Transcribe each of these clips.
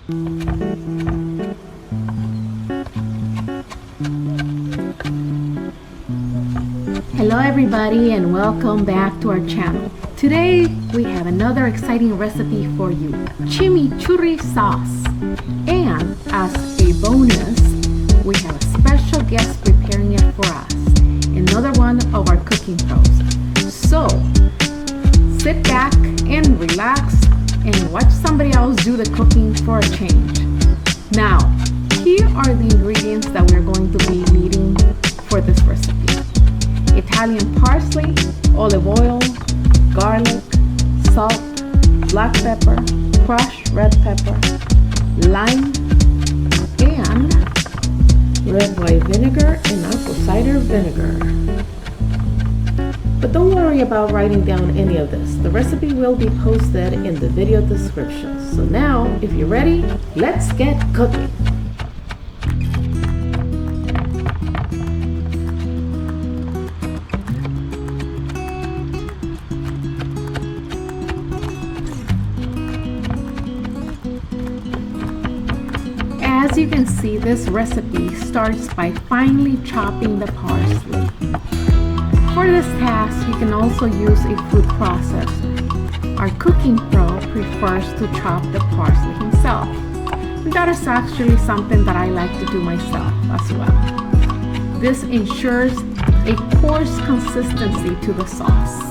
Hello everybody and welcome back to our channel. Today we have another exciting recipe for you, chimichurri sauce. And as a bonus, we have a special guest preparing it for us, another one of our cooking pros. So sit back and relax and watch somebody else do the cooking for a change. Now, here are the ingredients that we're going to be needing for this recipe. Italian parsley, olive oil, garlic, salt, black pepper, crushed red pepper, lime, and red wine vinegar and apple cider vinegar. But don't worry about writing down any of this. The recipe will be posted in the video description. So now, if you're ready, let's get cooking. As you can see, this recipe starts by finely chopping the parsley. For this task, you can also use a food processor. Our cooking pro prefers to chop the parsley himself. And that is actually something that I like to do myself as well. This ensures a coarse consistency to the sauce.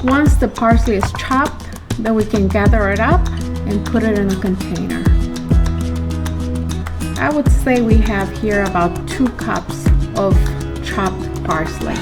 Once the parsley is chopped, then we can gather it up and put it in a container. I would say we have here about 2 cups of chopped parsley.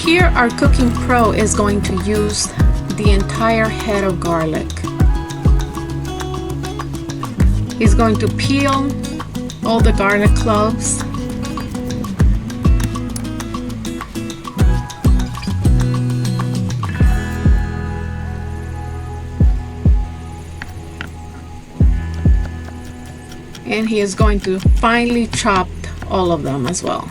Here our cooking pro is going to use the entire head of garlic. He's going to peel all the garlic cloves. And he is going to finely chop all of them as well.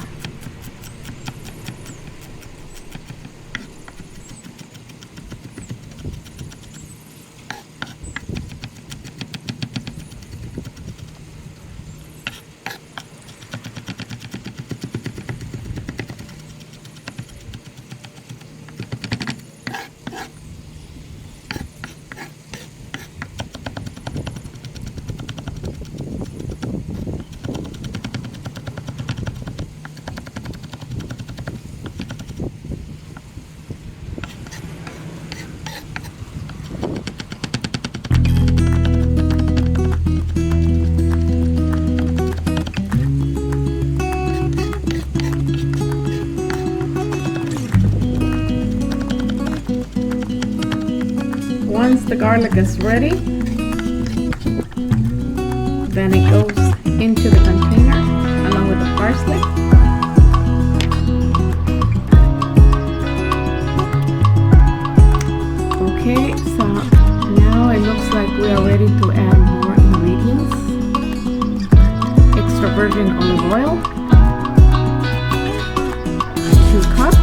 Once the garlic is ready, then it goes into the container along with the parsley. Okay, so now it looks like we are ready to add more ingredients. Extra virgin olive oil, 2 cups.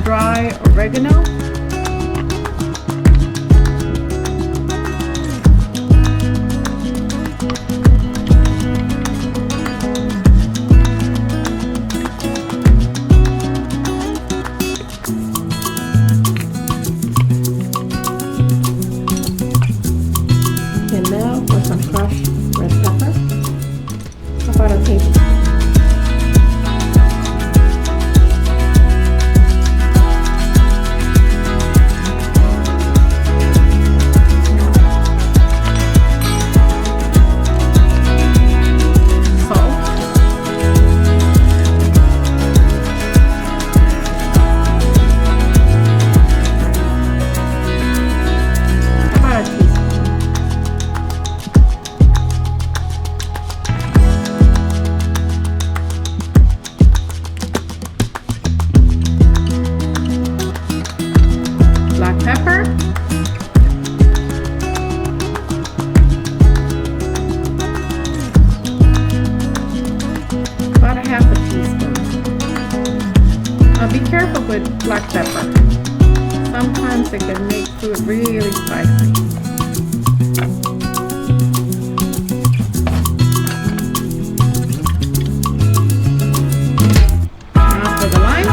dry oregano. And now for some crushed red pepper, about a tablespoon. Pepper, about a half a teaspoon. Now be careful with black pepper. Sometimes it can make food really spicy. Now for the lime.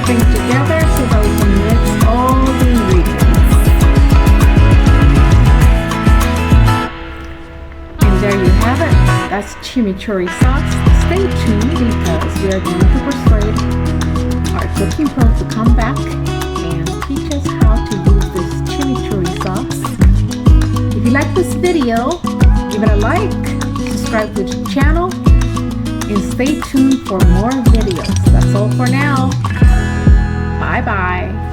Together so that we can mix all the ingredients. And there you have it. That's chimichurri sauce. Stay tuned because we are going to persuade our cooking pro to come back and teach us how to use this chimichurri sauce. If you like this video, give it a like, subscribe to the channel, and stay tuned for more videos. That's all for now. Bye-bye.